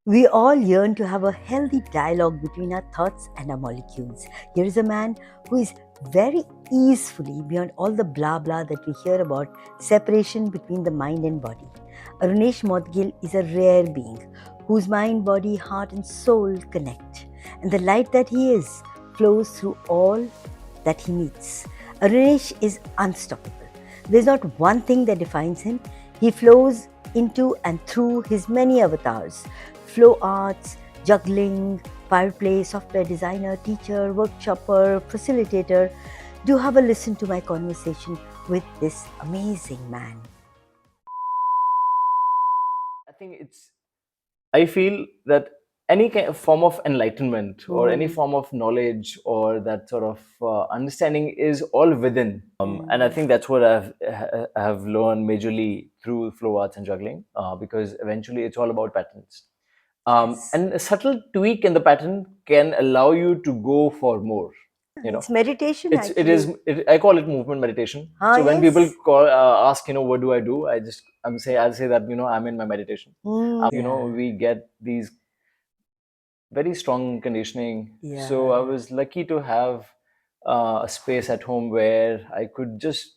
We all yearn to have a healthy dialogue between our thoughts and our molecules. Here is a man who is very easefully beyond all the blah blah that we hear about separation between the mind and body. Arunesh Moudgil is a rare being whose mind, body, heart, and soul connect, and the light that he is flows through all that he meets. Arunesh is unstoppable. There's not one thing that defines him. He flows into and through his many avatars: flow arts, juggling, fire play, software designer, teacher, workshopper, facilitator. Do have a listen to my conversation with this amazing man. I feel that any kind of form of enlightenment or any form of knowledge or that sort of understanding is all within. And I think that's what I have learned majorly through flow arts and juggling, because eventually it's all about patterns. And a subtle tweak in the pattern can allow you to go for more. It's meditation I call it movement meditation. So when people ask, what do I do, I'll say that I'm in my meditation. We get these very strong conditioning. So I was lucky to have a space at home where I could just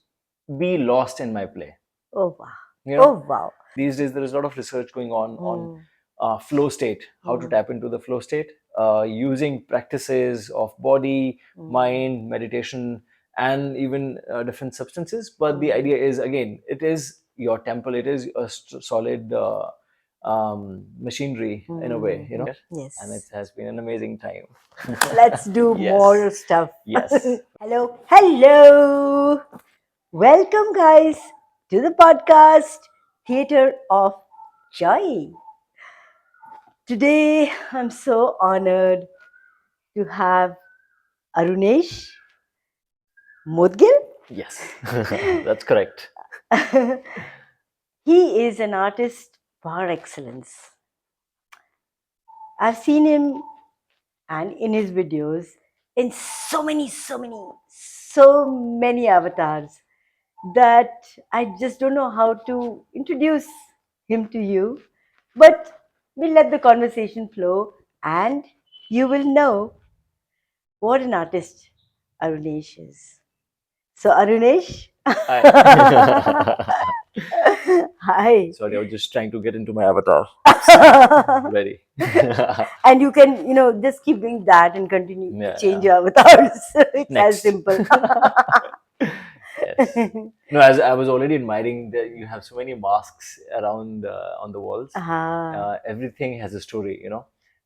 be lost in my play. Oh wow. Wow. These days there is a lot of research going on flow state, how to tap into the flow state, using practices of body, mind, meditation, and even different substances. But the idea is, again, it is your temple, it is a solid machinery in a way, Yes. And it has been an amazing time. Let's do more stuff. Yes. Hello. Hello. Welcome, guys, to the podcast Theatre of Joy. Today, I'm so honored to have Arunesh Moudgil. Yes, that's correct. He is an artist par excellence. I've seen him and in his videos in so many avatars that I just don't know how to introduce him to you. But we'll let the conversation flow and you will know what an artist Arunesh is. So, Arunesh. Hi. Sorry, I was just trying to get into my avatar. Ready. And you can, just keep doing that and continue to change your avatars. It's as simple. Yes. No, as I was already admiring that you have so many masks around on the walls. Everything has a story,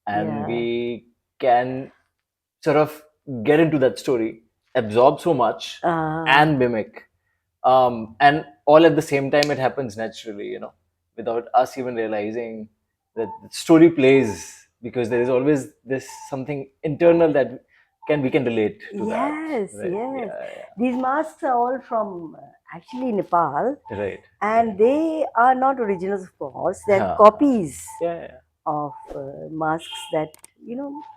and we can sort of get into that story, absorb so much, and mimic. And all at the same time, it happens naturally, without us even realizing that the story plays, because there is always this something internal that we can relate to Yes, that. Right? yes. These masks are all from actually Nepal. Right. And they are not originals, of course. They're copies of masks that,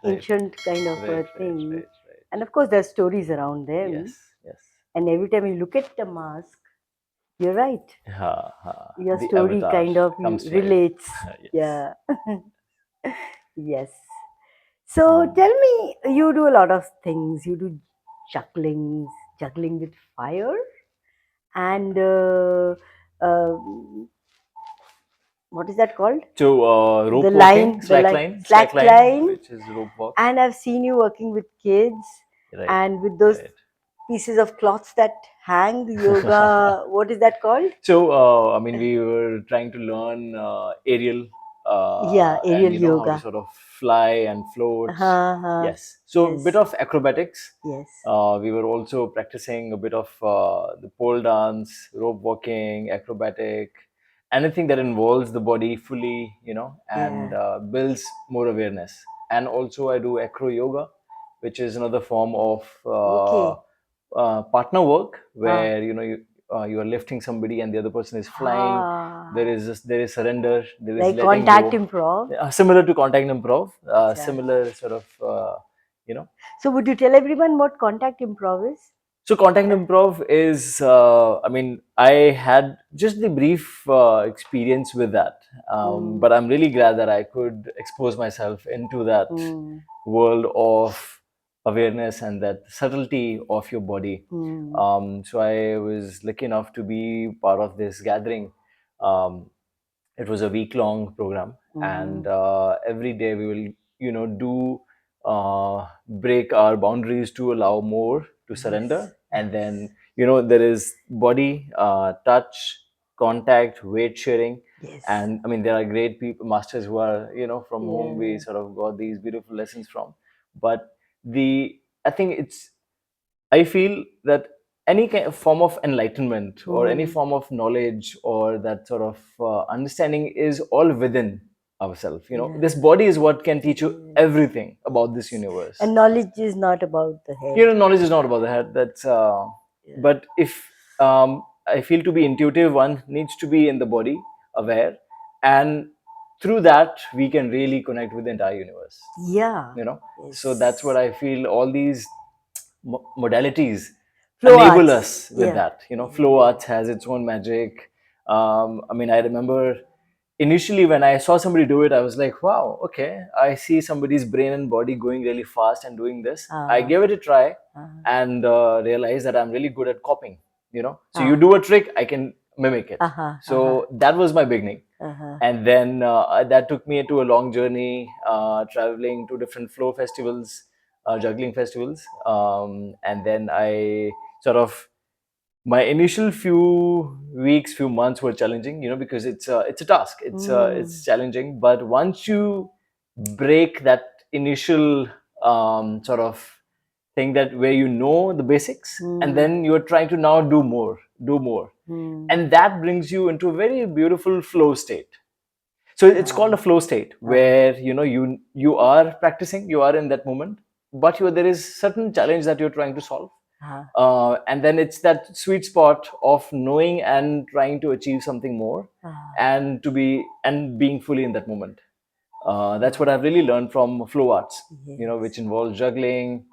ancient kind of thing. Right. And of course, there's stories around them. Yes. And every time you look at the mask, you're right. Your The story avatar kind of comes to life. relates. Yes. Yeah. Yes. So tell me, you do a lot of things. You do juggling with fire, and what is that called? So rope The walking, line, slack line, which is rope walk. And I've seen you working with kids, and with those pieces of cloths that hang, yoga. What is that called? So we were trying to learn aerial. Aerial and, yoga. How to sort of fly and float. Yes. So a bit of acrobatics. Yes. We were also practicing a bit of the pole dance, rope walking, acrobatic, anything that involves the body fully, and builds more awareness. And also I do acro yoga, which is another form of partner work where you are lifting somebody and the other person is flying. There is surrender. There is like letting contact go. improv. Similar to contact improv. Similar sort of. So would you tell everyone what contact improv is? So contact improv is, I mean, I had just the brief experience with that, but I'm really glad that I could expose myself into that world of awareness and that subtlety of your body. So I was lucky enough to be part of this gathering. It was a week-long program, and every day we will, do break our boundaries to allow more to surrender. And then, there is body touch, contact, weight sharing. And I mean, there are great people, masters who are, from whom we sort of got these beautiful lessons from. But I think I feel that any kind of form of enlightenment or any form of knowledge or that sort of understanding is all within ourselves. This body is what can teach you everything about this universe. And knowledge is not about the head. Knowledge is not about the head. But if I feel to be intuitive, one needs to be in the body, aware, and through that we can really connect with the entire universe. Yeah. So that's what I feel. All these modalities enable us with that. Flow arts has its own magic. I mean, I remember initially when I saw somebody do it, I was like, wow, okay, I see somebody's brain and body going really fast and doing this. I gave it a try and realized that I'm really good at copying. So you do a trick, I can mimic it. So that was my beginning. And then that took me to a long journey, traveling to different flow festivals, juggling festivals. And then I sort of, my initial few weeks, few months were challenging, because it's a task. It's challenging. But once you break that initial sort of thing that where the basics, and then you're trying to now do more, and that brings you into a very beautiful flow state. So it's called a flow state where you are practicing, you are in that moment, but there is certain challenge that you're trying to solve. And then it's that sweet spot of knowing and trying to achieve something more, and being fully in that moment. That's what I've really learned from flow arts, which involves juggling,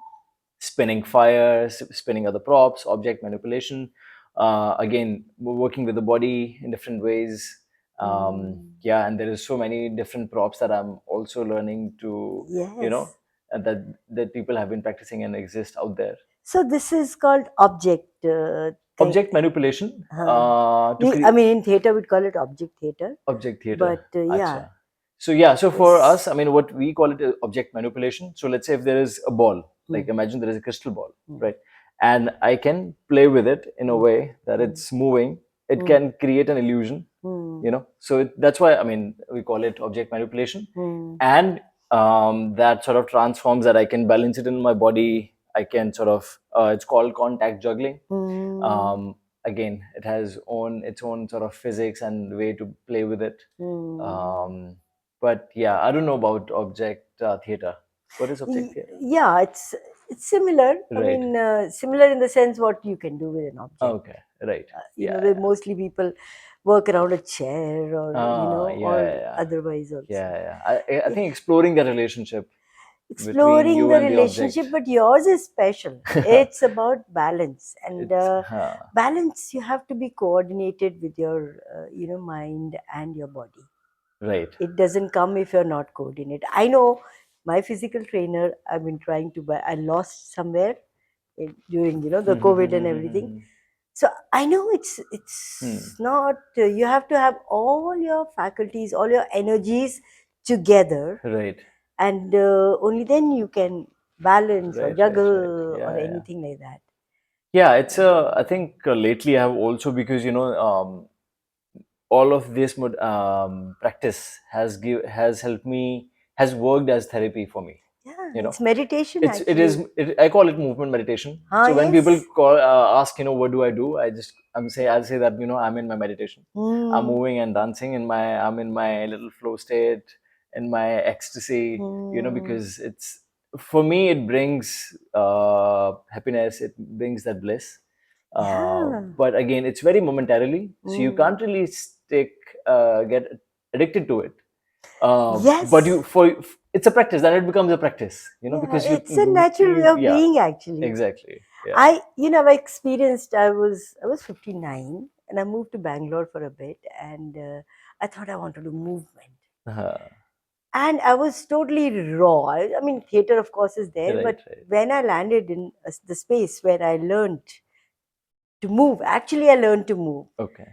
spinning fire, spinning other props, object manipulation. Again, working with the body in different ways. And there is so many different props that I'm also learning to, that people have been practicing and exist out there. So this is called object manipulation. I mean, in theater we'd call it object theater. Object theater. But yeah. So for us, I mean, what we call it is object manipulation. So let's say if there is a ball, like imagine there is a crystal ball, right? And I can play with it in a way that it's moving. It can create an illusion, So that's why, I mean, we call it object manipulation. And that sort of transforms that I can balance it in my body. I can sort of, it's called contact juggling. Again, it has its own sort of physics and way to play with it. But yeah, I don't know about object theater. What is object theater? Yeah, it's similar. Right. I mean, similar in the sense what you can do with an object. Okay, right. Mostly people work around a chair or otherwise also. I think exploring the relationship. Exploring the relationship, but yours is special. It's about balance, and balance you have to be coordinated with your mind and your body. Right. It doesn't come if you're not coordinated. I know my physical trainer, I've been trying to buy, I lost somewhere during the COVID and everything. So I know it's not, you have to have all your faculties, all your energies together. Right. And only then you can balance or juggle or anything like that. Yeah, it's I think lately I have also, because all of this practice has helped me, has worked as therapy for me. Yeah, it's meditation. I call it movement meditation. So when people ask, what do I do? I'll say that, I'm in my meditation. I'm moving and dancing I'm in my little flow state, in my ecstasy, because for me, it brings happiness. It brings that bliss. But again, it's very momentarily, so you can't really get addicted to it. But it's a practice, then it becomes a practice, because it's a natural way of being, actually. Exactly. I experienced. I was 59 and I moved to Bangalore for a bit, and I thought I wanted to movement. And I was totally raw. I mean, theater, of course, is there, but when I landed in the space where I learned to move, actually, I learned to move. Okay.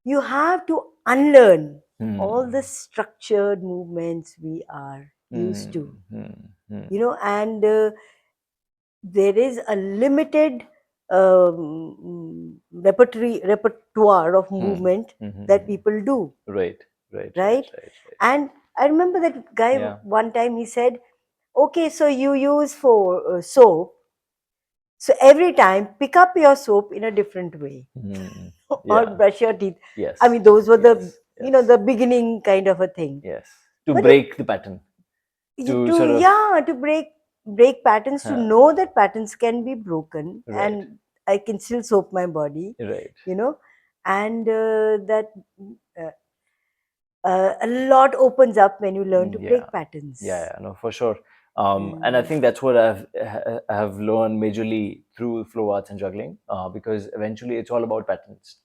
You have to unlearn all the structured movements we are used to, and there is a limited repertoire of movement that people do. Right. And I remember that guy one time, he said, okay, so you use for soap, so every time pick up your soap in a different way or brush your teeth. I mean, those were the the beginning kind of a thing. To break the pattern. To break patterns, to know that patterns can be broken, and I can still soap my body, and that a lot opens up when you learn to break patterns. No, for sure. And I think that's what I have learned majorly through flow arts and juggling, because eventually it's all about patterns.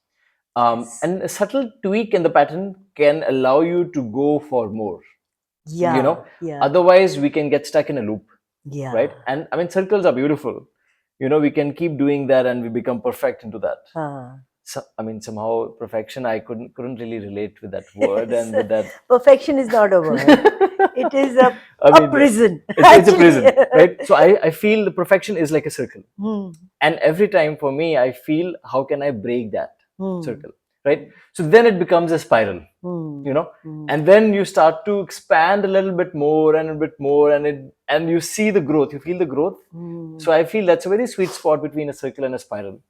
And a subtle tweak in the pattern can allow you to go for more. Otherwise we can get stuck in a loop. Right? And I mean, circles are beautiful. We can keep doing that and we become perfect into that. So, I mean, somehow perfection, I couldn't really relate with that word. And with that, perfection is not a word. It is a prison. It's a prison, right? So I feel the perfection is like a circle. And every time for me, I feel, how can I break that circle, right? So then it becomes a spiral, and then you start to expand a little bit more and a bit more, and you see the growth, you feel the growth. So I feel that's a very sweet spot between a circle and a spiral.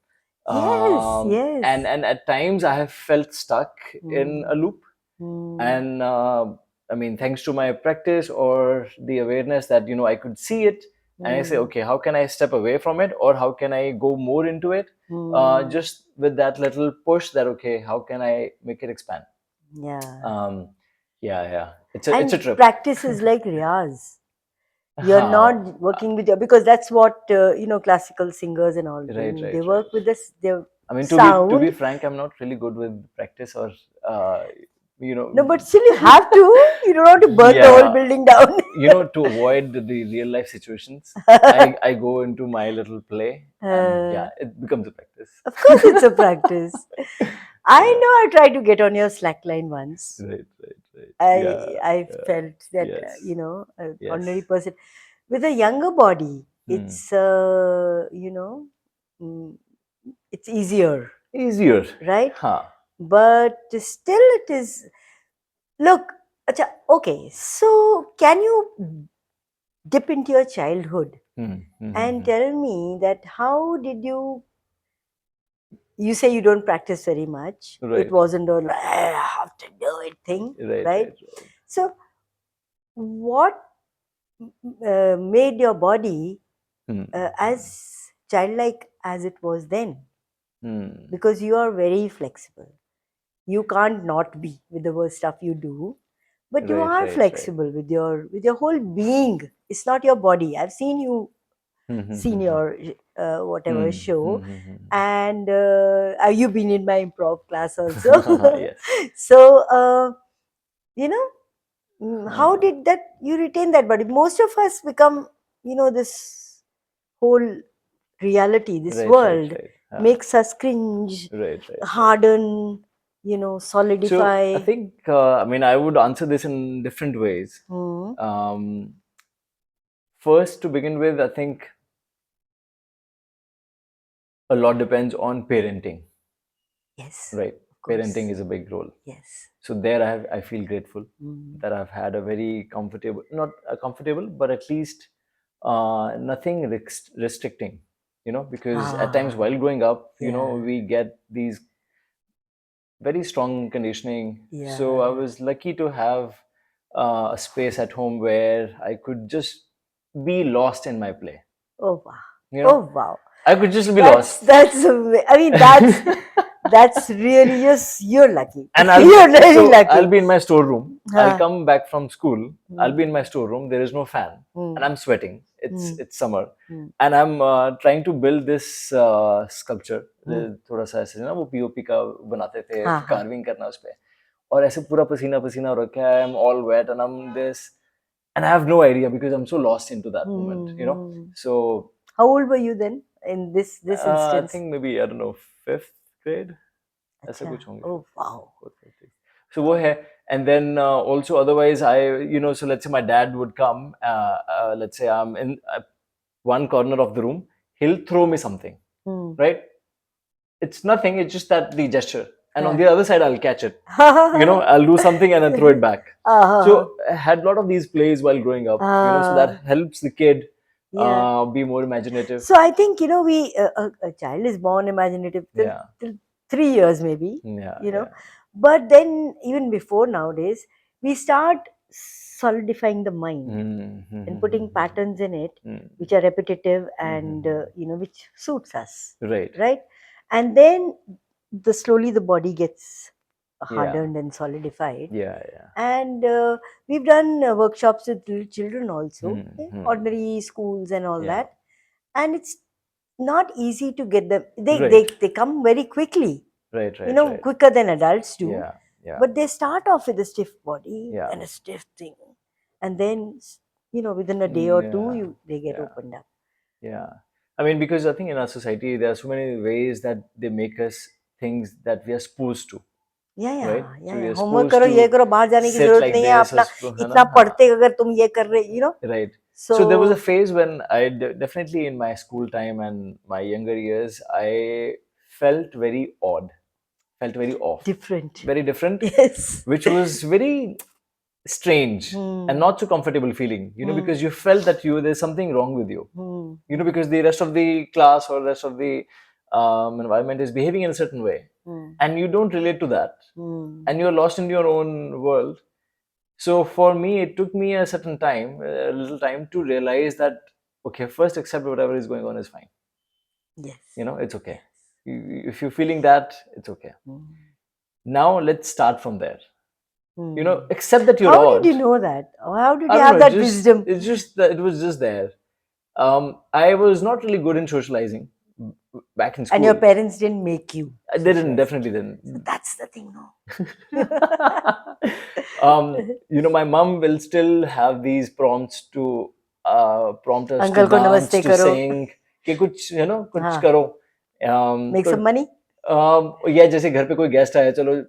Yes. And at times I have felt stuck in a loop, and I mean, thanks to my practice or the awareness that I could see it, and I say, okay, how can I step away from it, or how can I go more into it, just with that little push that, okay, how can I make it expand? It's a trip. Practice is like riyaz. You're not working with because that's what classical singers and all do. They work with this. I mean, to be frank, I'm not really good with practice, or No, but still you have to. You don't have to burn the whole building down. To avoid the real life situations, I go into my little play, and it becomes a practice. Of course, it's a practice. I know I tried to get on your slackline once. Right. I felt that, an ordinary person with a younger body, it's, it's easier. Right? But still it is, look, okay, so can you dip into your childhood and tell me that how did you say you don't practice very much. It wasn't a I have to do it thing, right? So what made your body as childlike as it was then? Because you are very flexible. You can't not be with the worst stuff you do, but you are flexible with your whole being. It's not your body. I've seen you, seen your whatever show, and you've been in my improv class also. So how did that you retain that body? Most of us become this whole reality, this world makes us cringe, harden, solidify. So I think I mean, I would answer this in different ways. First, to begin with, I think a lot depends on parenting. Yes. Right. Parenting is a big role. Yes. So there I feel grateful that I've had a very comfortable, not comfortable, but at least nothing restricting, because at times while growing up, we get these very strong conditioning. So I was lucky to have a space at home where I could just be lost in my play. Oh wow! Oh wow! I could just be lost. I mean, That's really just, you're lucky. And You're really so lucky. I'll be in my storeroom. I'll come back from school. I'll be in my storeroom. There is no fan, and I'm sweating. It's summer, and I'm trying to build this sculpture. थोड़ा सा ऐसे ना वो POP का बनाते थे, carving करना उस पे, और ऐसे पूरा पसीना पसीना हो रखा है. I'm all wet and I'm this, and I have no idea because I'm so lost into that moment, you know. So how old were you then in this instance? I think maybe, I don't know, 5th grade. ऐसा कुछ होंगे. Oh wow. So वो है, and then also otherwise so let's say my dad would come, let's say I'm in one corner of the room, he'll throw me something, right? It's nothing, it's just that the gesture, and on the other side I'll catch it. I'll do something and then throw it back. So I had a lot of these plays while growing up, so that helps the kid be more imaginative. So I think, a child is born imaginative till 3 years maybe, but then even before nowadays, we start solidifying the mind and putting patterns in it which are repetitive and which suits us, right? And then slowly the body gets hardened and solidified. And we've done workshops with little children also, ordinary schools and all that, and it's not easy to get them. They come very quickly, quicker than adults do. But they start off with a stiff body and a stiff thing, and then within a day or two they get opened up. I mean, because I think in our society there are so many ways that they make us things that we are supposed to. Right? Homework करो, ये करो, बाहर जाने की जरूरत नहीं है, अपना इतना पढ़ते अगर तुम ये कर रहे, Right. So there was a phase when I definitely in my school time and my younger years, I felt very odd, felt very off, very different, which was very strange and not so comfortable feeling, because you felt that there's something wrong with you, because the rest of the class or rest of the environment is behaving in a certain way, and you don't relate to that, and you're lost in your own world. So for me, it took me a certain time, a little time, to realize that, okay, first accept whatever is going on is fine. Yes. It's okay. If you're feeling that, it's okay. Now let's start from there. Accept that you're odd. How did you know that? How did you have that wisdom? It's just that it was just there. I was not really good in socializing back in school. And your parents didn't make you? They didn't, definitely didn't. So that's the thing, no? My mom will still have these prompts to prompt us Uncle to dance, to karo. sing, कि कुछ कुछ करो. Make some money? Yeah, जैसे घर पे कोई guest आया, चलो,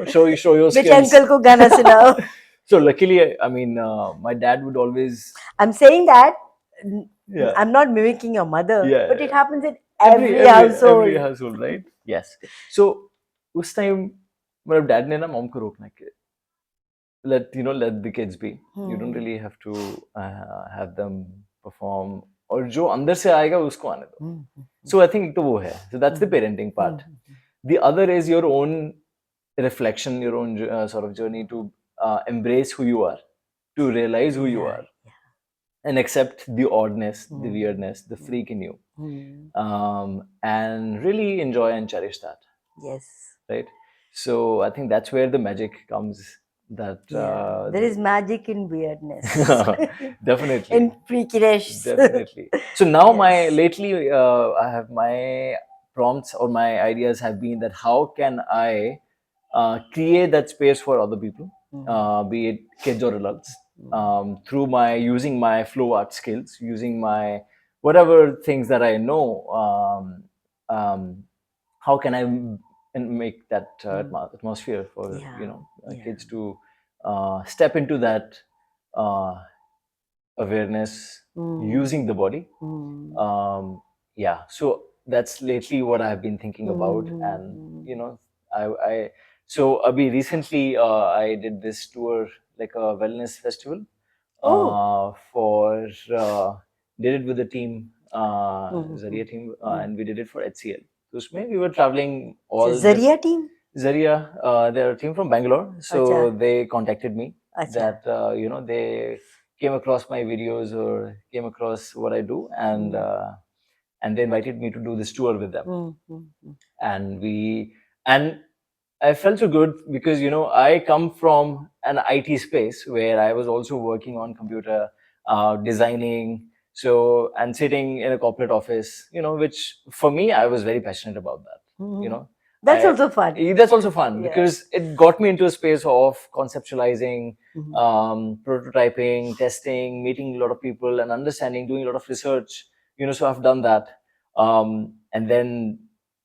show your skills. Which uncle को गाना सुनाओ? So luckily, I mean, my dad would always. I'm saying that. I'm not mimicking your mother, but it happens in every household. Every household, right? Yes. So उस time मेरे dad ने ना mom को रोकना कि let the kids be. You don't really have to have them perform. और जो अंदर से आएगा उसको आने दो. So I think तो वो है. So that's the parenting part. The other is your own reflection, your own sort of journey to embrace who you are, to realize who you are, and accept the oddness, the weirdness, the freak in you, and really enjoy and cherish that. Yes. Right. So I think that's where the magic comes. That there is magic in weirdness. Definitely. In freakiness. Definitely. So now lately I have my prompts or my ideas have been that how can I create that space for other people, be it kids or adults, through using my flow art skills, using my whatever things that I know. How can I make that atmosphere for kids to step into that awareness using the body. So that's lately what I've been thinking about, and so Abhi, recently I did this tour, like a wellness festival, did it with the team, Zaria team, and we did it for HCL. So we were traveling all. Zaria team? Zaria, they're a team from Bangalore, so they contacted me that they came across my videos or came across what I do, and and they invited me to do this tour with them. And I felt so good because, I come from an IT space where I was also working on computer designing, and sitting in a corporate office, which for me, I was very passionate about that. That's also fun. That's also fun because it got me into a space of conceptualizing, prototyping, testing, meeting a lot of people and understanding, doing a lot of research, so I've done that. And then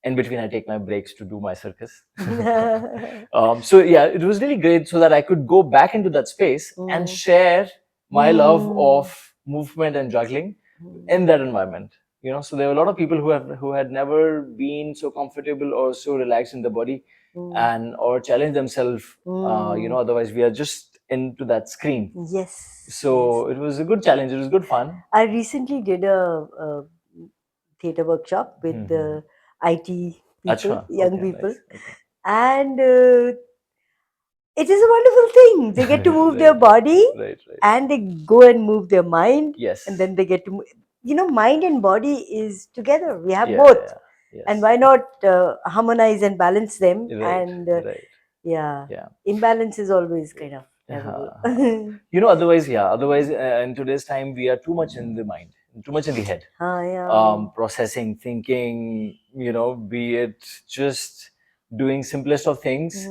in between, I take my breaks to do my circus. So yeah, it was really great so that I could go back into that space and share my love of movement and juggling in that environment. So there were a lot of people who had never been so comfortable or so relaxed in the body or challenge themselves. Otherwise we are just into that screen. Yes. So it was a good challenge. It was good fun. I recently did a theatre workshop with the IT people, young people, and it is a wonderful thing. They get to move their body, and they go and move their mind. Yes. And then they get to, mind and body is together. We have both. Yes. And why not harmonize and balance them? And imbalance is always kind of terrible. Otherwise in today's time, we are too much in the mind, too much in the head. Processing, thinking, be it just doing simplest of things.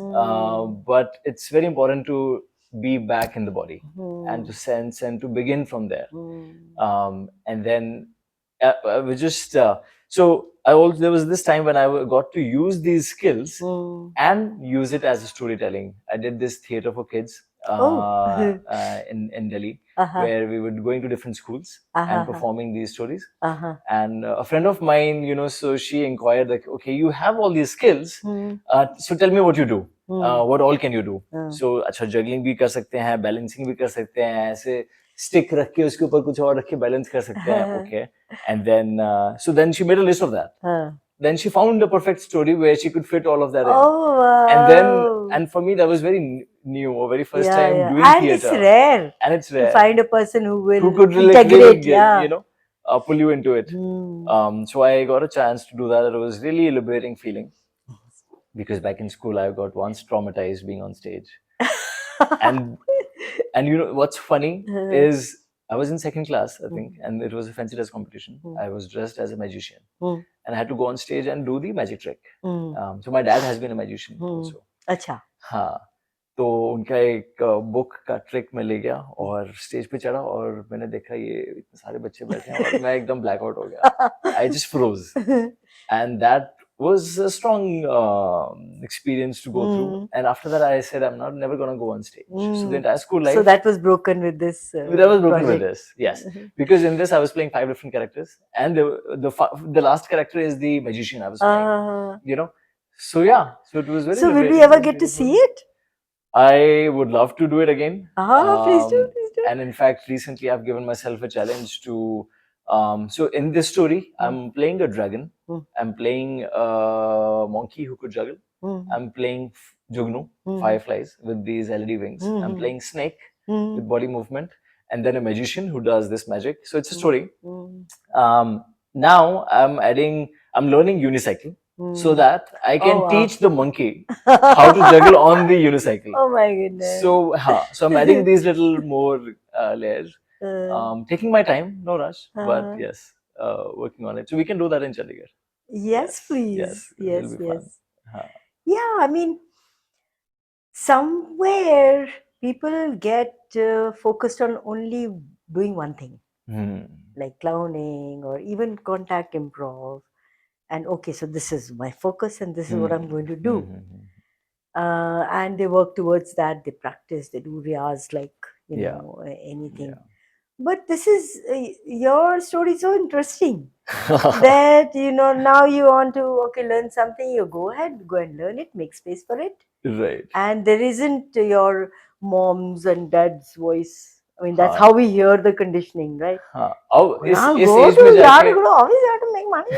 But it's very important to be back in the body and to sense and to begin from there. And then we just there was this time when I got to use these skills and use it as a storytelling. I did this theater for kids in Delhi, where we would going to different schools and performing these stories. And a friend of mine, so she inquired, like, okay, you have all these skills, so tell me what you do. What all can you do? So अच्छा juggling भी कर सकते हैं, balancing भी कर सकते हैं, ऐसे stick रख के उसके ऊपर कुछ और रख के balance कर सकते हैं. Okay. And then so then she made a list of that. Then she found a perfect story where she could fit all of that in. Oh, wow. And for me, that was very new, or very first time doing and theater. It's rare to find a person who could integrate, pull you into it. So I got a chance to do that. It was really a liberating feeling, because back in school, I got once traumatized being on stage. and what's funny is, I was in second class, I think, and it was a fancy dress competition. I was dressed as a magician, and I had to go on stage and do the magic trick. So my dad has been a magician also. अच्छा. हाँ, तो उनका एक book का trick में ले गया और स्टेज पे चढ़ा, और मैंने देखा ये इतने सारे बच्चे बैठे हैं और मैं एकदम ब्लैक आउट हो गया. I just froze, and that was a strong experience to go through. And after that, I said, I'm never going to go on stage. So the entire school life. So that was broken with this. That was broken with this, yes. Because in this, I was playing 5 different characters, and the last character is the magician I was playing. So yeah, so it was very. So will we ever get to see it? I would love to do it again. Please do. And in fact, recently I've given myself a challenge to. So in this story, I'm playing a dragon. I'm playing a monkey who could juggle. I'm playing Jugnu, fireflies with these LED wings. I'm playing snake with body movement, and then a magician who does this magic. So it's a story. Now I'm learning unicycle, so that I can teach the monkey how to juggle on the unicycle. Oh my goodness. So I'm adding these little more layers. Taking my time, no rush, but yes, working on it. So we can do that in Chandigarh. Yes, please. Yes. Yeah, I mean, somewhere people get focused on only doing one thing, like clowning or even contact improv. And okay, so this is my focus and this is what I'm going to do. And they work towards that. They practice, they do riyaz, like, anything. But this is, your story is so interesting that, now you want to, learn something, you go ahead, go and learn it, make space for it. Right. And there isn't your mom's and dad's voice. I mean, that's how we hear the conditioning, right? इस age में जाके always have to make money.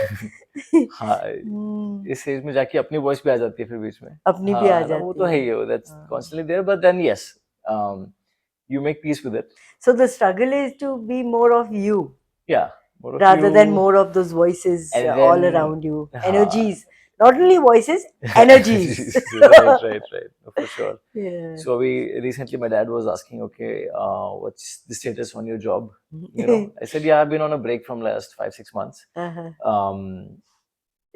इस as में जाके अपनी voice भी आ जाती है फिर बीच में. अपनी भी आ जाती है. वो तो है ही, that's constantly there, but then yes, you make peace with it. So the struggle is to be more of you. Yeah, rather than more of those voices all around you. Energies, not only voices, energies. Right. No, for sure. Yeah. So recently my dad was asking, okay, what's the status on your job? You know, I said, yeah, I've been on a break from last 5-6 months.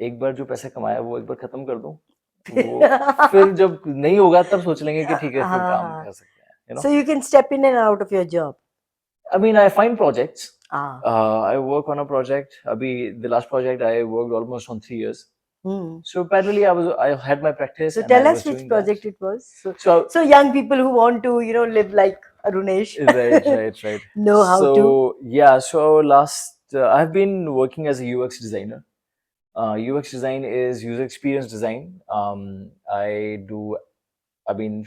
एक बार जो पैसा कमाया वो एक बार खत्म कर दूं, वो फिर जब नहीं होगा तब सोच लेंगे कि ठीक है फिर काम कर सकते हैं. You know? So you can step in and out of your job. I mean, I find projects. I work on a project. The last project I worked almost on 3 years. So parallelly, I had my practice. So tell us which project it was. So young people who want to, live like Arunesh. Right. Know how to. Yeah. So I've been working as a UX designer. UX design is user experience design.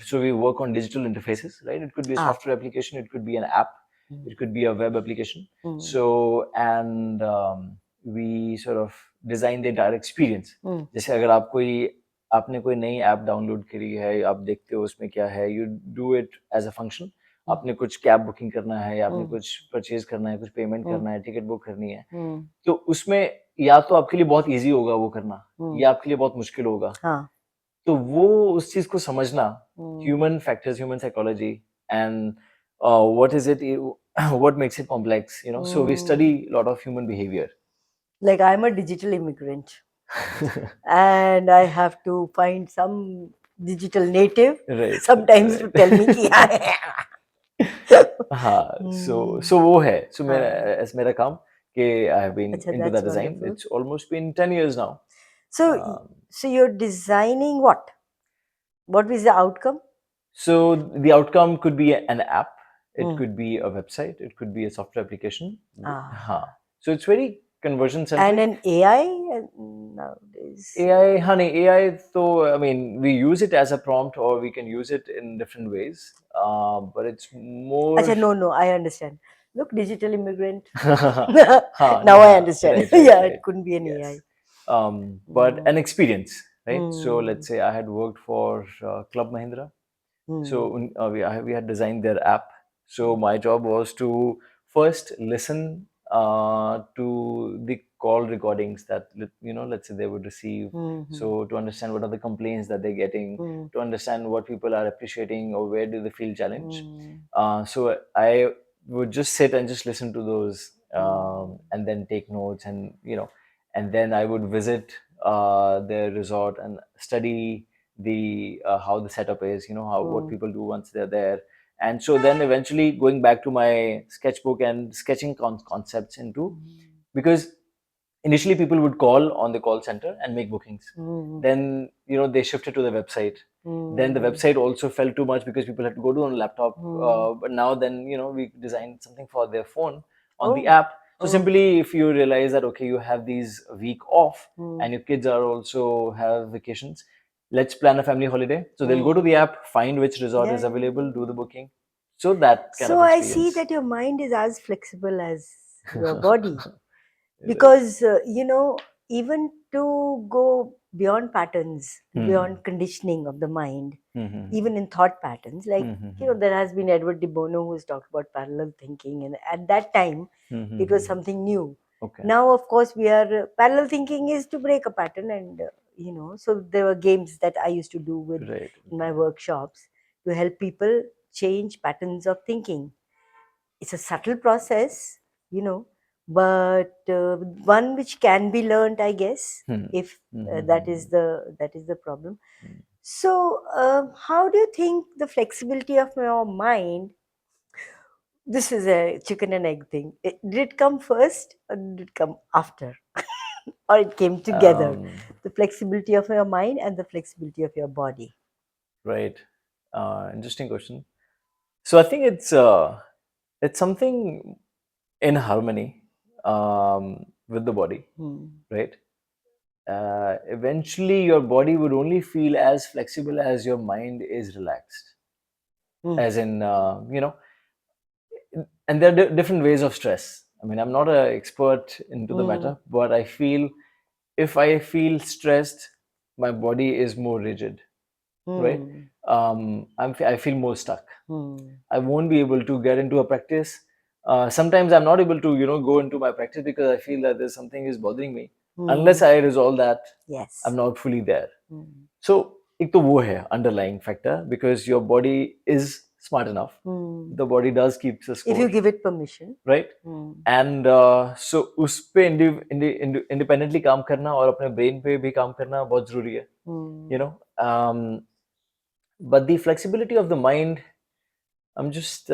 So we work on digital interfaces, right? It could be a software application, it could be an app, it could be a web application. So, and we sort of design the entire experience. जैसे अगर आपने कोई नई app download करी है, आप देखते हो उसमें क्या है, you do it as a function. आपने कुछ कैब बुकिंग करना है, आपने कुछ परचेज करना है, कुछ पेमेंट करना है, टिकट बुक करनी है, तो उसमें या तो आपके लिए बहुत इजी होगा वो करना, या आपके लिए बहुत मुश्किल होगा. तो वो उस चीज को समझना, human factors, human psychology, and what is it, what makes it complex, so we study a lot of human behavior. Like I'm a digital immigrant and I have to find some digital native sometimes to tell me ki so वो है, so मेरा काम कि I have been into that design. Wonderful. It's almost been 10 years now. So you're designing what is the outcome? So the outcome could be an app, it could be a website, it could be a software application. So it's very conversion centric. And an AI nowadays. AI, so I mean, we use it as a prompt or we can use it in different ways, but it's more. No, I understand. Look, digital immigrant. Now I understand. Right. It couldn't be an AI. But an experience, right? So let's say I had worked for Club Mahindra. So we had designed their app. So my job was to first listen to the call recordings that let's say they would receive. So to understand what are the complaints that they're getting, to understand what people are appreciating or where do they feel challenged. So I would just sit and just listen to those, and then take notes, and then I would visit their resort and study the how the setup is, how what people do once they're there. And so then eventually going back to my sketchbook and sketching concepts into, because initially people would call on the call center and make bookings. Then they shifted to the website. Then the website also fell too much because people had to go to on a laptop. But now then we designed something for their phone on the app. So simply, if you realize that okay, you have these week off and your kids are also have vacations, let's plan a family holiday. So they'll go to the app, find which resort is available, do the booking. So that kind of experience. I see that your mind is as flexible as your body. Because even to go beyond patterns, beyond conditioning of the mind, even in thought patterns, like there has been Edward de Bono who has talked about parallel thinking, and at that time it was something new. Now of course we are parallel thinking is to break a pattern, and so there were games that I used to do with in my workshops to help people change patterns of thinking. It's a subtle process, but one which can be learned, I guess, if that is the problem. So how do you think the flexibility of your mind, this is a chicken and egg thing, did it come first or did it come after? Or it came together, the flexibility of your mind and the flexibility of your body? Right. Interesting question. So I think it's something in harmony with the body, right? Eventually your body would only feel as flexible as your mind is relaxed. As in, and there are different ways of stress. I mean, I'm not an expert into the matter, but I feel if I feel stressed, my body is more rigid, right? I feel more stuck. I won't be able to get into a practice sometimes I'm not able to, go into my practice because I feel that there's something is bothering me. Unless I resolve that, I'm not fully there. So, एक तो वो है underlying factor, because your body is smart enough. The body does keep the score. If you give it permission. Right? And so उस पे independently काम करना और अपने brain पे भी काम करना बहुत जरूरी है. You know, but the flexibility of the mind, I'm just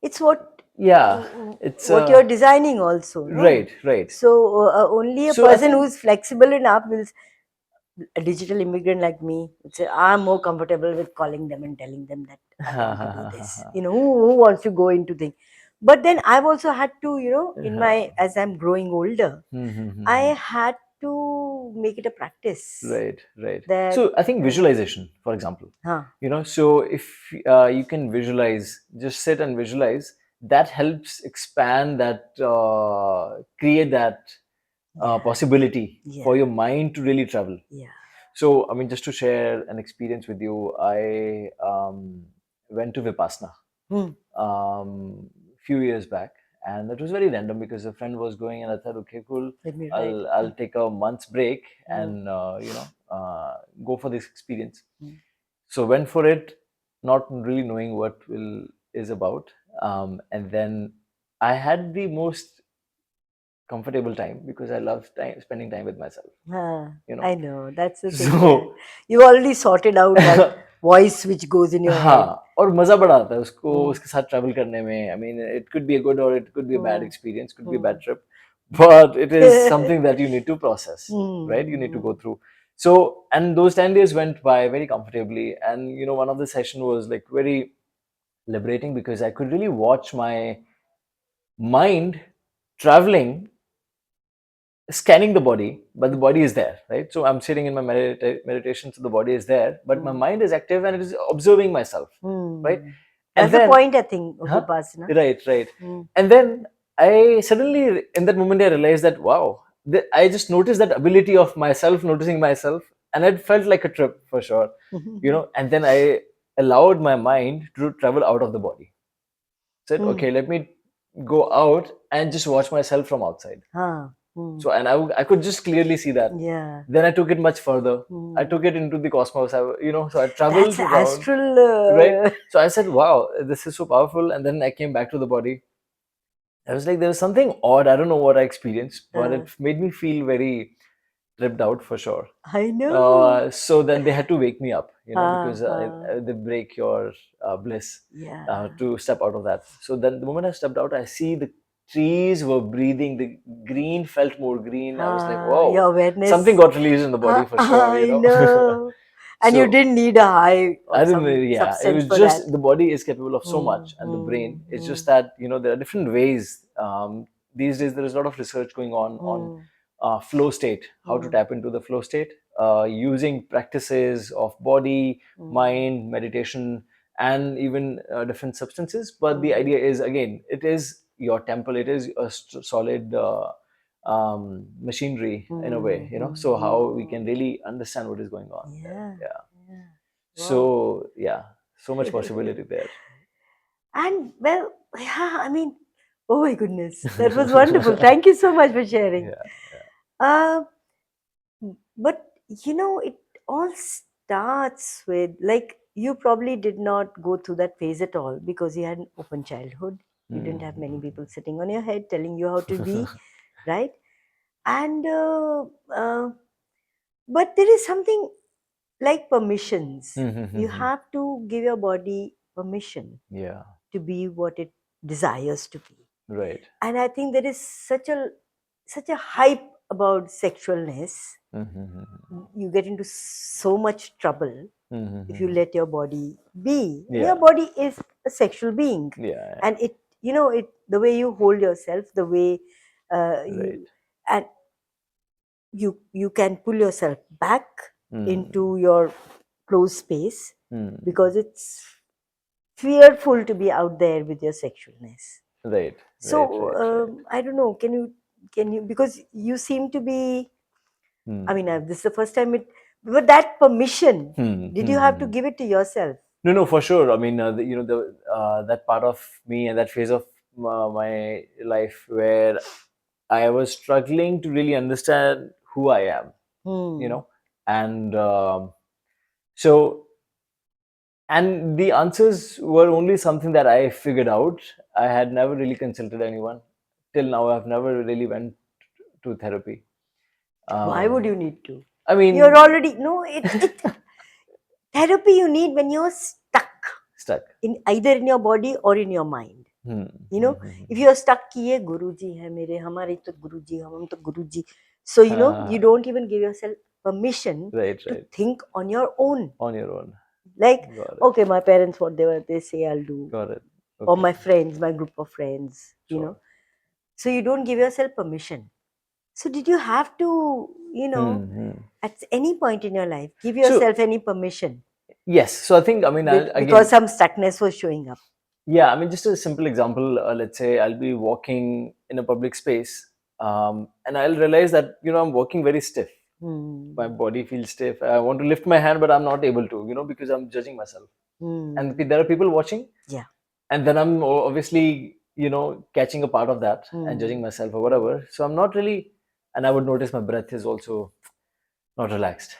it's what it's what you're designing also, no? Right. So only a person who's flexible enough will, a digital immigrant like me would say, I'm more comfortable with calling them and telling them that I want to do this. Who wants to go into things? But then I've also had to, in my, as I'm growing older, I had to make it a practice. Right. So I think visualization, for example, so if you can visualize, just sit and visualize, that helps expand that, create that possibility for your mind to really travel. So, I mean, just to share an experience with you, I went to Vipassana few years back, and it was very random because a friend was going, and I thought, okay, cool, I'll take a month's break and go for this experience. So went for it, not really knowing what is about, and then I had the most comfortable time because I love spending time with myself. I know, that's the thing. So you already sorted out that voice which goes in your head. और मजा बड़ा आता है उसको उसके साथ travel करने में. I mean, it could be a good or it could be a bad experience, could be a bad trip, but it is something that you need to process, right? You need to go through. So, and those 10 days went by very comfortably, and one of the session was like very liberating because I could really watch my mind traveling, scanning the body, but the body is there, right? So I'm sitting in my meditation, so the body is there, but my mind is active and it is observing myself, right? That's the point, I think, of Vipassana. Right. And then I suddenly, in that moment, I realized that, wow, I just noticed that ability of myself noticing myself, and it felt like a trip for sure, and then I allowed my mind to travel out of the body. Said, okay, let me go out and just watch myself from outside. So, and I could just clearly see that. Then I took it much further. I took it into the cosmos. So I traveled That's around. Astral. Right. So I said, wow, this is so powerful. And then I came back to the body. I was like, there was something odd. I don't know what I experienced, but it made me feel very tripped out for sure. I know. So then they had to wake me up, because they break your bliss to step out of that. So then the moment I stepped out, I see the trees were breathing. The green felt more green. I was like, whoa, your awareness. Something got released in the body for sure. I know. And so, you didn't need a high or it was just that. The body is capable of so much, and the brain. It's just that, there are different ways. These days, there is a lot of research going on flow state, how to tap into the flow state, using practices of body, mind, meditation, and even different substances. But the idea is, again, it is your temple, it is a solid machinery in a way, so how we can really understand what is going on. So so much possibility there. And well, I mean, oh my goodness, that was wonderful. Thank you so much for sharing. But it all starts with, like, you probably did not go through that phase at all because you had an open childhood. You didn't have many people sitting on your head telling you how to be, right? And but there is something like permissions. You have to give your body permission to be what it desires to be. Right. And I think there is such a hype about sexualness. You get into so much trouble if you let your body be. Your body is a sexual being. And it, the way you hold yourself, the way you can pull yourself back into your closed space because it's fearful to be out there with your sexualness. Right. So I don't know. Can you because you seem to be. I mean, this is the first time but that permission, did you have to give it to yourself? No, for sure. I mean, that part of me and that phase of my life where I was struggling to really understand who I am, and so, and the answers were only something that I figured out. I had never really consulted anyone till now. I've never really went to therapy. Why would you need to? I mean, you're already therapy you need when you're stuck in either in your body or in your mind. If you're stuck कि ये गुरुजी है मेरे हमारे तो गुरुजी हम तो गुरुजी, so you don't even give yourself permission to think on your own. Like, okay, my parents, whatever they say I'll do. Got it. Or my friends, my group of friends, so you don't give yourself permission. So did you have to, at any point in your life, give yourself any permission? Yes. So I think, I mean, because some stuckness was showing up. Yeah, I mean, just a simple example. Let's say I'll be walking in a public space, and I'll realize that I'm walking very stiff. My body feels stiff. I want to lift my hand, but I'm not able to, because I'm judging myself. And there are people watching. Yeah. And then I'm obviously, catching a part of that and judging myself or whatever. So I'm not really, and I would notice my breath is also not relaxed.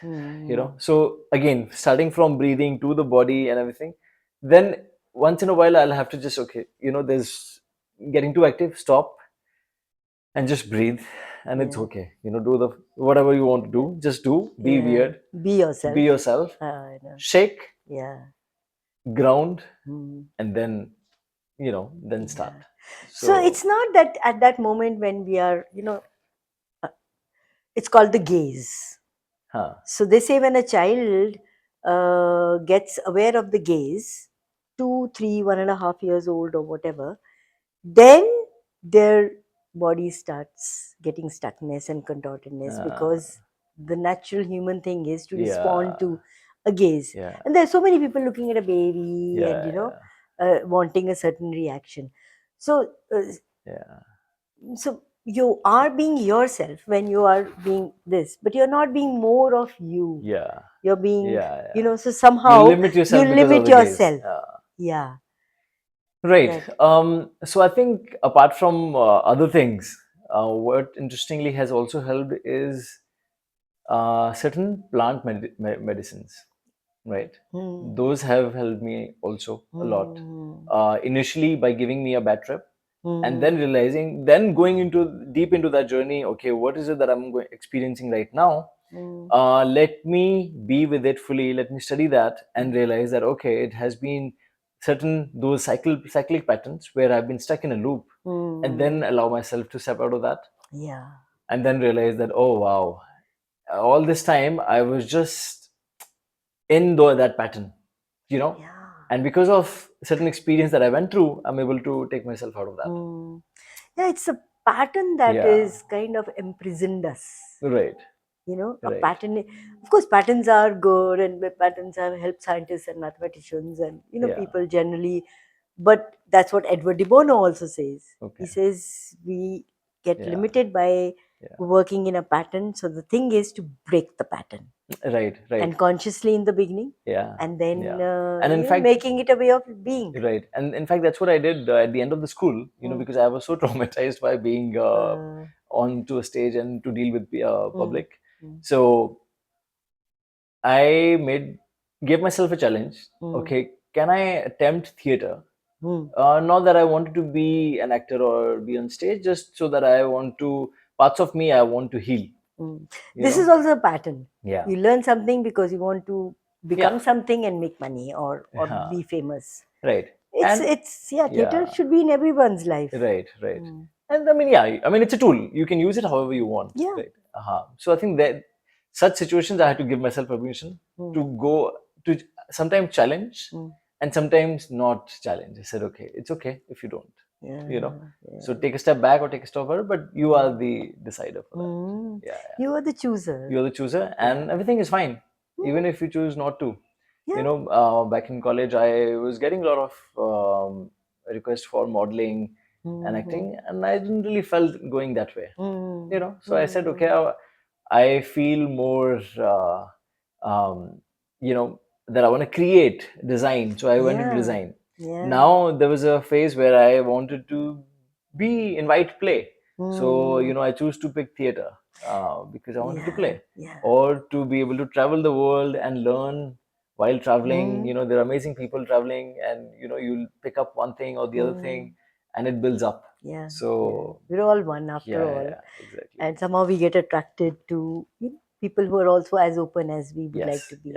So again, starting from breathing to the body and everything, then once in a while I'll have to just, there's getting too active, stop and just breathe, and it's okay. Do the whatever you want to do, just do, be weird, be yourself, shake, ground, and then start. So it's not that at that moment when we are, it's called the gaze. So they say when a child gets aware of the gaze, 2, 3, 1.5 years old or whatever, then their body starts getting stuckness and contortedness, because the natural human thing is to respond to a gaze. And there's so many people looking at a baby and wanting a certain reaction. So so you are being yourself when you are being this, but you're not being more of you. You're being so somehow you limit yourself. Right. So I think apart from other things, what interestingly has also helped is certain plant medicines, right? Those have helped me also a lot. Initially by giving me a bad trip, and then realizing, then going deep into that journey. Okay, what is it that I'm experiencing right now? Let me be with it fully. Let me study that and realize that okay, it has been certain those cyclic patterns where I've been stuck in a loop, and then allow myself to step out of that. And then realize that, oh wow, all this time I was just in that pattern, and because of certain experience that I went through, I'm able to take myself out of that. It's a pattern that is kind of imprisoned us, right? A pattern. Of course, patterns are good, and patterns have helped scientists and mathematicians and people generally. But that's what Edward de Bono also says. He says we get limited by working in a pattern. So the thing is to break the pattern. Right. And consciously in the beginning. And then and in fact, making it a way of being. Right. And in fact, that's what I did at the end of the school, because I was so traumatized by being onto a stage and to deal with public. So I gave myself a challenge. Okay, can I attempt theater? Not that I wanted to be an actor or be on stage, just so that parts of me I want to heal. This is also a pattern. You learn something because you want to become something and make money or be famous. Right. Theater should be in everyone's life. Right. And I mean, it's a tool. You can use it however you want. Right. So I think that such situations I had to give myself permission to go to sometimes challenge and sometimes not challenge. I said, okay, it's okay if you don't. So take a step back or take a step forward, but you are the decider for that. You are the chooser. You're the chooser, and everything is fine, even if you choose not to. Back in college, I was getting a lot of requests for modeling and acting, and I didn't really felt going that way. So I said, okay, I feel more, that I want to create design. So I went into design. Now there was a phase where I wanted to be in white play. So I choose to pick theater because I wanted to play, or to be able to travel the world and learn while traveling. There are amazing people traveling, and you'll pick up one thing or the other thing, and it builds up. So we're all one after all. Exactly. And somehow we get attracted to people who are also as open as we would like to be.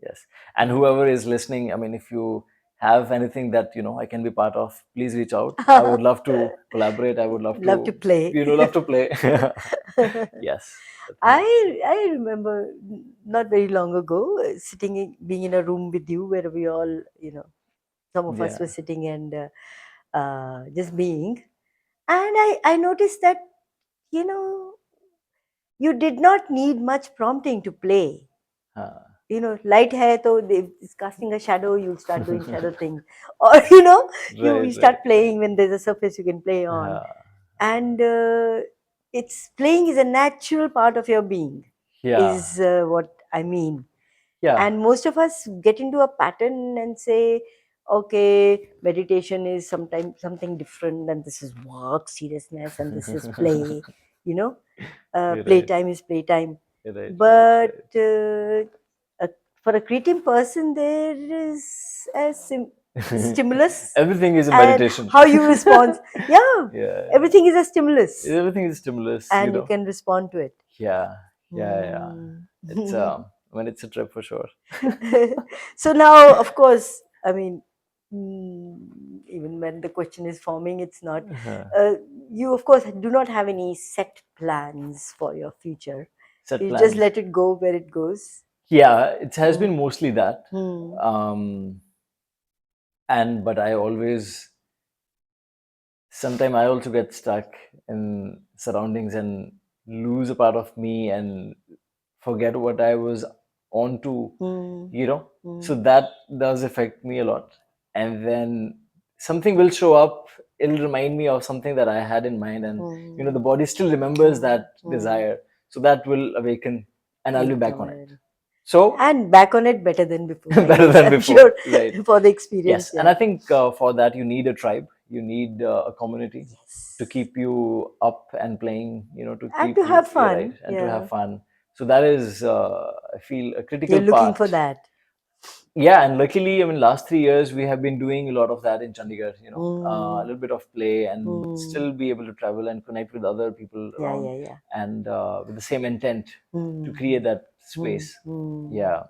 Yes. And whoever is listening, I mean, if you have anything that I can be part of, please reach out. I would love to collaborate. I would love to play. Love to play. Yes. I remember not very long ago being in a room with you where we all, some of us were sitting and just being. And I noticed that, you did not need much prompting to play. Light hai, so it's casting a shadow, you'll start doing shadow things. Or, you start playing when there's a surface you can play on. And it's playing is a natural part of your being, is what I mean. And most of us get into a pattern and say, okay, meditation is sometimes something different, and this is work, seriousness, and this is play, playtime is playtime. But for a creative person, there is a stimulus. Everything is a meditation. How you respond. Everything is a stimulus. Everything is a stimulus. And you can respond to it. Yeah. It's when it's a trip for sure. So now, of course, I mean, even when the question is forming, it's not. You, of course, do not have any set plans for your future. You just let it go where it goes. Yeah, it has been mostly that. But I always, sometimes I also get stuck in surroundings and lose a part of me and forget what I was on to, so that does affect me a lot. And then something will show up, it'll remind me of something that I had in mind, and the body still remembers that desire, so that will awaken and I'll be back on it. So, and back on it better than before. Better than before, sure, right? For the experience. Yes, and I think for that you need a tribe, you need a community to keep you up and playing, to and keep to have you fun, right, and to have fun. So that is, I feel, a critical You're looking part. for that. Yeah, and luckily, I mean, last 3 years we have been doing a lot of that in Chandigarh. A little bit of play, and still be able to travel and connect with other people around, and with the same intent to create that space. Yeah.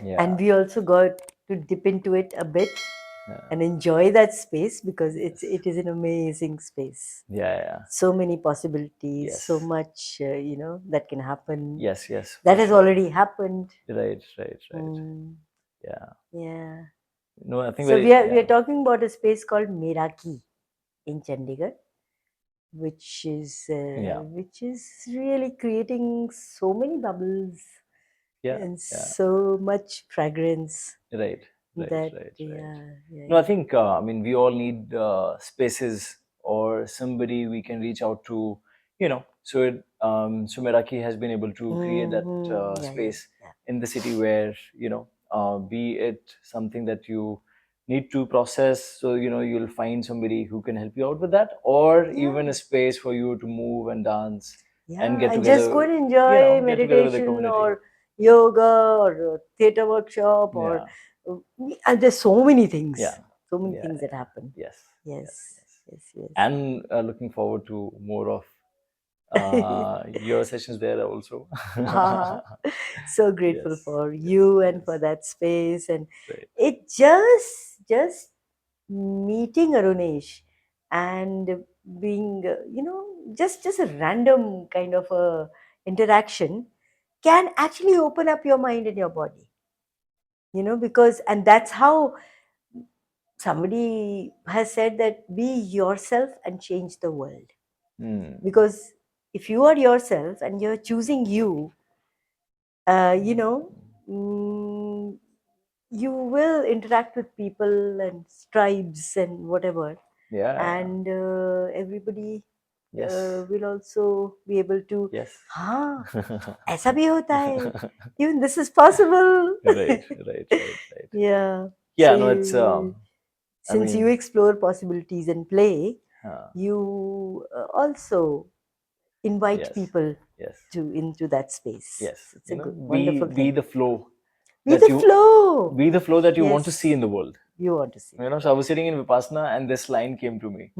And we also got to dip into it a bit and enjoy that space, because it is an amazing space. So many possibilities, so much that can happen. Yes. That has already happened. Right. Yeah. No, I think so we are talking about a space called Meraki in Chandigarh, which is really creating so many bubbles and so much fragrance. Right. Yeah. No, I think I mean, we all need spaces or somebody we can reach out to, so Meraki has been able to create that space in the city where, be it something that you need to process, so you'll find somebody who can help you out with that, or even a space for you to move and dance and get together, just go and enjoy meditation or yoga or a theater workshop or and there's so many things, things that happen. Yes. And looking forward to more of your sessions there also. So grateful for you and for that space, and it just meeting Arunesh and being just a random kind of a interaction can actually open up your mind and your body, because, and that's how somebody has said that, be yourself and change the world. Because if you are yourself and you're choosing you, you will interact with people and tribes and whatever. And everybody we'll also be able to, हाँ, ऐसा भी होता है. Even this is possible. Right. Yeah. Yeah, So no, it's since you explore possibilities and play, you also invite people into that space. Yes, It's a good, wonderful be thing. the flow. Be the flow. Be the flow that you want to see in the world. You want to see. So I was sitting in Vipassana and this line came to me.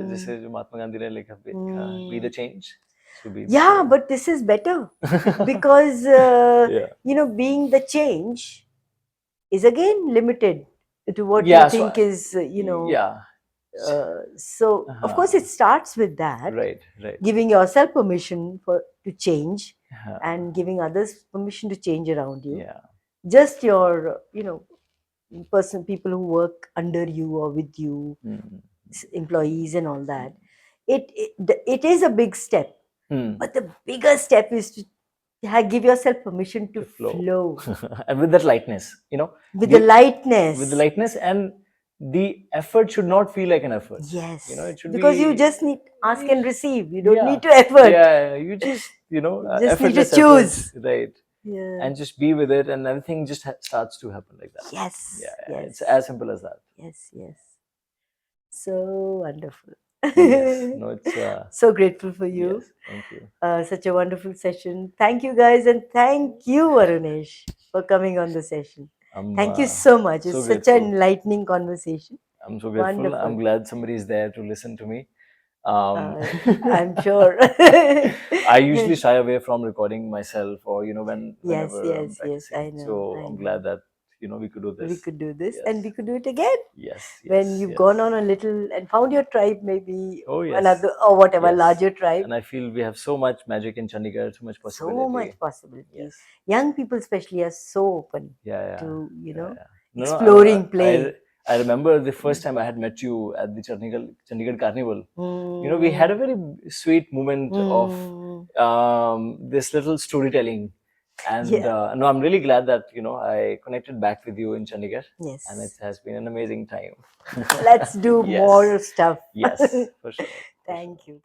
This is Mahatma Gandhi ne likha, be the change. So be the yeah, flow. but this is better because being the change is again limited to what you think is so of course it starts with that, right, giving yourself permission to change and giving others permission to change around you. Just your people who work under you or with you, employees and all that, it is a big step, but the bigger step is to give yourself permission to flow. And with that lightness, with the lightness and the effort should not feel like an effort. Yes, it should because be, you just need ask and receive. You don't need to effort. You just just need to choose. Effort, right? And just be with it, and everything just starts to happen like that. Yes. It's as simple as that. Yes. So wonderful. No, it's so grateful for you. Yes, thank you. Such a wonderful session. Thank you guys, and thank you, Arunesh, for coming on the session. Thank you so much. It's such an enlightening conversation. I'm so grateful. Wonderful. I'm glad somebody is there to listen to me. I'm sure. I usually shy away from recording myself, or whenever I'm practicing. I know. So I'm glad that we could do this. We could do this, and we could do it again. Yes. When you've gone on a little and found your tribe, maybe another or whatever larger tribe. And I feel we have so much magic in Chandigarh, so much possibility. So much possibility. Yes. Young people especially are so open to exploring play. I remember the first time I had met you at the Chandigarh Carnival. We had a very sweet moment of this little storytelling. And no, I'm really glad that I connected back with you in Chandigarh. Yes, and it has been an amazing time. Let's do more stuff. Yes, for sure. Thank you.